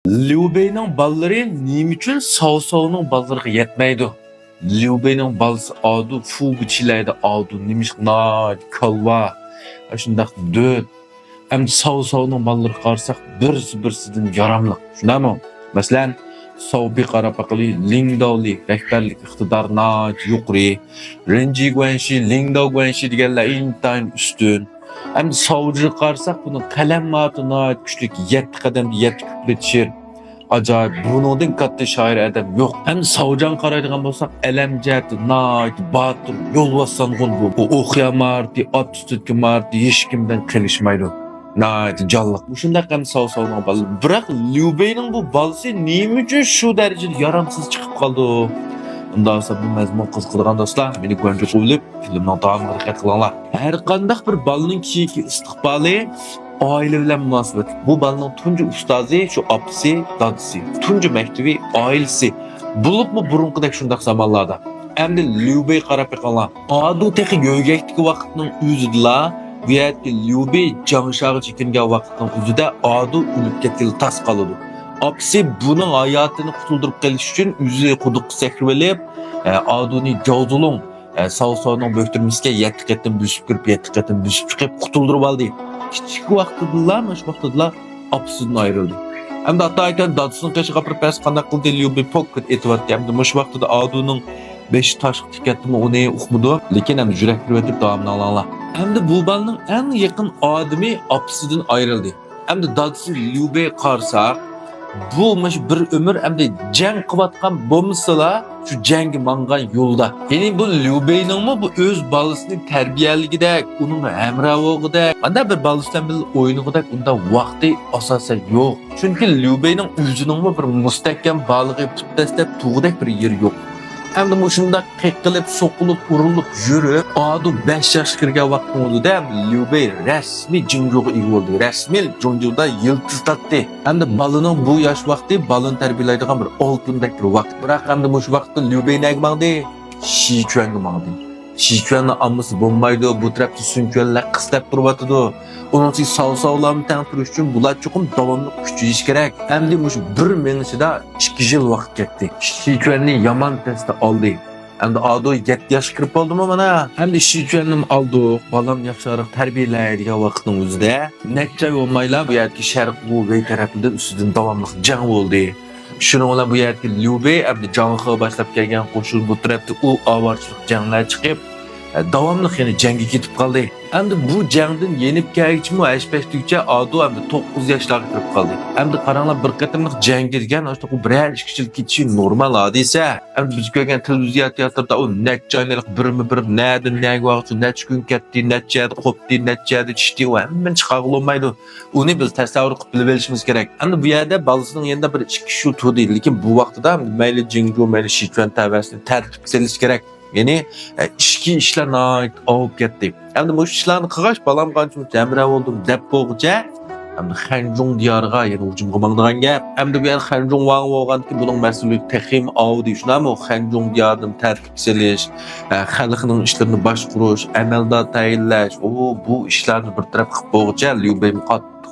Liu Bei'nin balları neyim için Cao Cao'nun ballarına yetmeydi. Liu Bei'nin balsı adı Fu biçileydi adı neymiş na kalva. Şundak döt. Hem Cao Cao'nun balları karsak birisinden yaramlı. Şunda mı? Mesela Cao bir qarab aqılı Ling Daoli rehberlik iktidarına yuqri. Renji Guanxi, Ling Dao Guanxi deganlar intayin üstün. Hem Cao'yu qarsak bunun kalem matına güçlük 7 qadam 7 kuplet şiir. Acayip bunun katta şair adam yok. Hem Cao'dan qaraydigan bolsak alamjat, nayt, batır, yol bassanğın bu. Bu oxuyamardı, at üstüdki mardı, hiç kimden qilishmaydi. Nayt canlıq. Muşunda qam Cao-Cao'nun balı. Biroq Liu Bei'nin bu balısı nima uchun shu darajada yaramsız chiqib qoldi? Unda olsa bu mazmun qiziqadigan do'stlar, meni ko'nchi qo'yib, filmning davomini diqqat qilinglar. Har qanday bir balaning kiyiki istiqboli oila bilan munosabat. Bu balaning tunji ustozi shu opasi, dadisi, tunji maktabi oilasi. Bo'libmi burunqidek shundaq zamonlarda. Endi Liu Bei qarab qolgan. Adu texi yo'gakdagi vaqtning o'zida bu yerda Liu Bei Changshaga chekingan vaqtning o'zida Adu o'lib ketgili tas qoladi. Apsi bunun hayatını kurtuldurup geliş için yüzü kuduk sekrivelip Adu'ni Jozulun Cao Cao'nun böktürmesiyle yettik ettim büsüp çıkıp kurtuldurup aldı. Küçük vaktidiler mi? Şu vaktidiler apsiden ayrıldı. Hem de hatta ayten dadısının taşı kapırıp pes kandak kıldı Liu Bei pocket etivattı. Hem de şu vaktida Adu'nun 5 taş tüketimi o neye uqmudu. Lekin hem jürek kürvetip devamını alanlar. Hem de bu balının en yakın adımı apsiden ayrıldı. Hem de dadısı Liu Bei qarsa bu bir ömür hem de jang qilayotgan bo'lmasa şu jangi mangan yo'lda. Ya'ni bu Liu Bei'nin bu öz balısının terbiyeligidek, onun hamrohligidek, anda bir balısdan bir o'yinigidek unda vaqti asosan yo'q. Chunki Liu Bei'nin o'zining bir mustahkam balığı putdastab tug'dek bir yeri yo'q. Hem de şunda qilib, so'qilib, urilib yurib, adu 5 yoshga kirgan vaqtida Liu Bei rasmiy jinjuga ega bo'ldi. Rasmiy jinjuda yıldız tatdi. Hem de balının bu yosh vaqti balını tarbiyalaydigan bir oltindek bir vaqt. Biroq hem de şu vaqtda Liu Bei nega mangdi? Sichuanga mangdi. Sichuanning ammasi bo'lmaydi, bu tarafda Sunquanlar qistab turibdi. Onun için Cao-Cao'larni tang turish uchun bular cho'qim davomli kuchayish kerak. Endi shu bir minutida 2 yil vaqt ketdi. Sichuanni yomon testda oldi. Endi Ado 7 yoshga kirib qoldimi mana? Endi Sichuanni oldik, balam yaxshiroq tarbiyalaydigan vaqtning o'zida necha bo'lmayla bu yerga Sharq Wei tarafida ustidan davomli jang bo'ldi. Shuning bilan bu yerga Liu Bei endi jangga boshlab kelgan qo'shin bu tarafda u avorchilik janglar chiqib davomli yana jangga ketib qoldi. Endi bu jangdan yenib kelg'ichmi ashpashlikcha Ado endi 9 yoshlarga kirib qoldi. Endi qaranglar bir qatimliq jangga degan bu birer 2 yil ketishi normal hodisa. Endi biz ko'rgan televiziya teatrda u necha oylik bir nerdan nega vaqt necha kun ketdi, necha qopdi, necha tushdi va hamma chiqarib olmaydi. Uni biz tasavvur qilib bilib olishimiz kerak. Endi bu yerda balasining yana bir 2 shu turdi, lekin bu vaqtida mayli Jingju, mayli Sichuan tavasini tartib qilish kerak. Yani işki işler nait alıp gitti. Hem de bu işlerini kıraş balam qancha jamra oldum dep bo'g'cha. Hem de Hanzhong diyarıga yani ucum qımandığan gap. Hem de bu yer Hanzhong wang bo'lgan ki bunun mas'uliyeti texim avdi. Shunami Hanzhong diyarını tartib qilish, xalqning ishlarini boshqarish, amalda tayinlash. Bu ishlarni bir taraf qilib bo'g'cha Liu Bei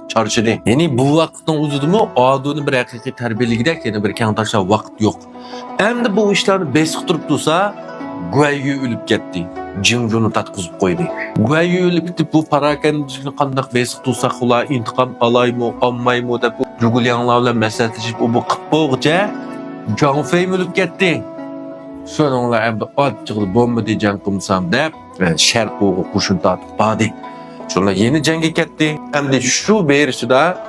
charchidi. Yani bu vaqtning o'zidami Ado'ni bir haqiqiy tarbiyaligidek yana bir keng tashlab vaqt yo'q. Endi bu ishlarni besiq turib tursa Guayyu ölüp gitti. Jinju'nu tatqızıp koydu. Guayyu ölüp gitti. Bu parakendişini qandaq besiq tutsak ular intiqam alaymı, almaymı deb bu Zhugulianglar bilan maslahatlashib bu qilib bo'g'cha Zhang Fei ölüp gitti. Sonralar endi ochiqli bomba degan qilsam deb Sharqqa qo'shin tortib bordi. Shunlar yeni jangga ketdi. Endi shu berishida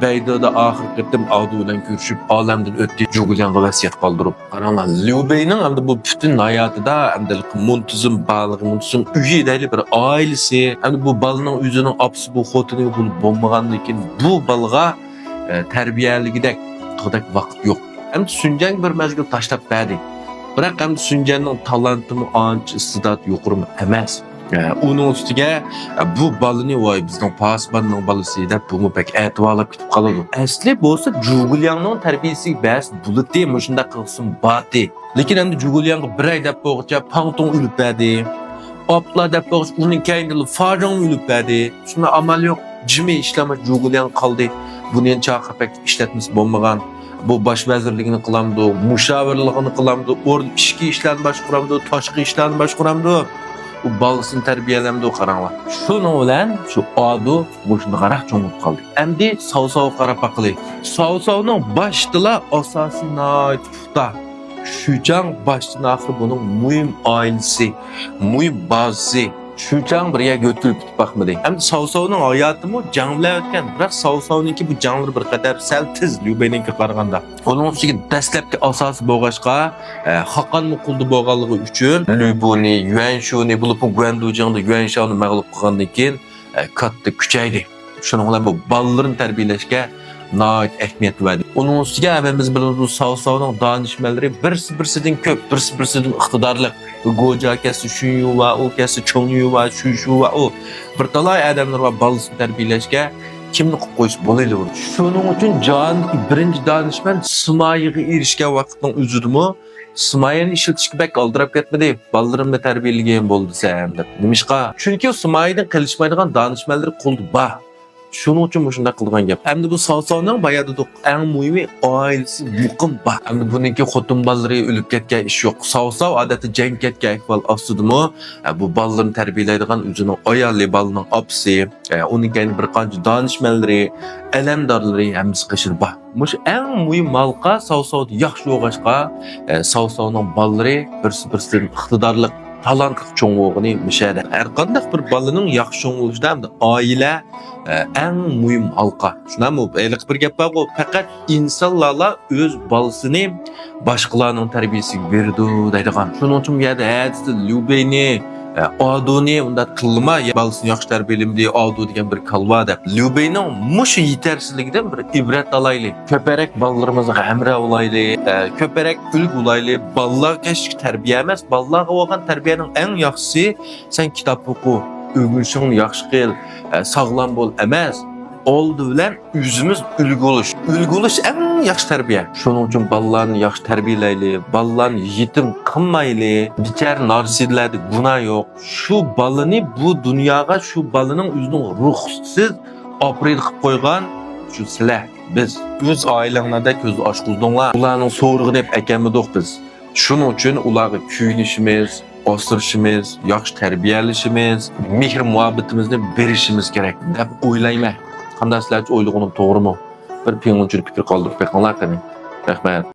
Beyda ahir qitim Ado bilan ko'rishib olamdan o'tdi. Zhuguliangga vasiyat qoldirib. Qaranglar, Liu Bei'ning endi bu butun hayotida endi muntizim balig'i, muntizim uyidagi bir oilasi, endi bu balaning o'zining opsi bu xotini bo'lmagan lekin bu balaga tarbiyaligidek to'g'dak vaqt yo'q. Endi Sunjang bir mazgil tashlab berdi. Biroq endi Sunjangning talantimi ancha iste'dod yuqori emas. Onun üstüge bu balını vay bizden pasbanның balısı deb bunu pek e'tiborlab ketib qoladi. Asli bo'lsa Zhuguliangning tarbiyasi bas bulutdi, shunda qilsin bati. Lekin endi Zhuguliangga bir ay deb bo'g'cha Pangtong o'lib berdi. Oplar deb bo'g'cha uning keyinda Fajong o'lib berdi. Shunda amal yo'q, jimi ishlamas Zhuguliang qoldi. Buni chaqirib ishlatmasi bo'lmagan. Bu bosh vazirligini qilamdi, mushavirligini qilamdi, ichki ishlarni boshqaramdi, tashqi ishlarni boshqaramdi. U bolasini tarbiyalamdi qaranglar. Shuning bilan shu odu mushuni qarab cho'ngib qoldi. Endi sov qarab baqili. Sovning boshidala asosiy puxta. Shuchang boshdan oxir buning muhim oilasi, muhim bazasi. Shuchang bir yerga o'tib baxmadi. Endi sovning hayotimi jang bilan o'tgan, biroq sovninki bu janglar bir qadar sal tiz Lyubeninga qaraganda. Onun ustiga dastlabki asosi bo'lg'achqa, Xoqonni quldi bo'lganligi uchun Lyuboni, Yuanshuni bo'lib Guandujingda Yuanshani mag'lub qilgandan keyin katta kuchaydi. Shuning bilan bu bolalarni tarbiyalashga nəhayət əhəmiyyət verdi. Onun üstüge biz biliriz Sovning danışmanları birisidan ko'p, birisidan iqtidorli. Goja kəsi şuyu va, o kəsi çoğuyu va, şu va o. Bir talay adamlar va balasını tarbiyalashga kimni qilib qo'yish bo'ladi. Shuning uchun jahondagi birinchi danışman Simoyaga erishgan vaqtning o'zidimi Simoyani ishlatishga bak oldirib ketmadi. Bolalarimni tarbiyalagan bo'ldi sen deb. Nimishqa? Chunki Simoyadan qilishmaydigan danışmanlar qoldi ba. Shuning uchun shunday qilgan gap. Endi bu Sovning bayada eng muhimi oilasi muqim ba. Endi buniki xotin bolalari o'lib ketgan ish yo'q. Sov odatda jang ketgan ahvol ostidami, bu bolalarni tarbiyalaydigan o'zining ayolli bolaning opsi, uning yana bir qancha danışmanlari, alamdorlari hammasi qishir ba. Mush eng muhim malqa Sovni yaxshi o'g'ashqa, Sovning bolalari birsidan iqtidorli talantli cho'ng'og'ini mishada. Har qanday bir bolaning yaxshi cho'ng'ilishida ham oila eng muhim halqa. Shunami? Eliq bir gap bor, faqat insonlar o'z bolasini boshqalarning tarbiyasiga berdi deydigan. Shuning uchun bu yerda hadisda Lyubeni Aduni unda qilma, bolasini yaxshi tarbiyalamdi, Adu degan bir kalva deb. Lyubening mush yetersizligidan bir ibrat olaylik. Ko'parak bolalarimizni hamra olaylik, ko'parak ulg olaylik. Bolalar keşke tarbiya emas, bolalarga bo'lgan tarbiyaning eng yaxshisi sen kitob o'qi, o'g'ilishingni yaxshi qil, sog'lom bo'l emas. Oldu bilan o'zimiz ulg bo'lish. Ulg bo'lish eng yaxshi tarbiya. Shuning uchun bolalarni yaxshi tarbiyalaylik, bolalarni yetim qilmaylik. Bichar narsilarda gunoh yo'q. Shu bolani bu dunyoga shu bolaning o'zining ruhsiz oprid qilib qo'ygan shu sizlar biz o'z oilanglarda ko'z ochqizdinglar. Ularning so'rig'i deb akamidik biz. Shuning uchun ularga kuylishimiz, o'stirishimiz, yaxshi tarbiyalashimiz, mehr muhabbatimizni berishimiz kerak deb o'ylayman. Qanday sizlarcha o'ylaгаnim to'g'rimi? Bir pengunchalik fikr qoldirib qo'yinglar qani. Rahmat.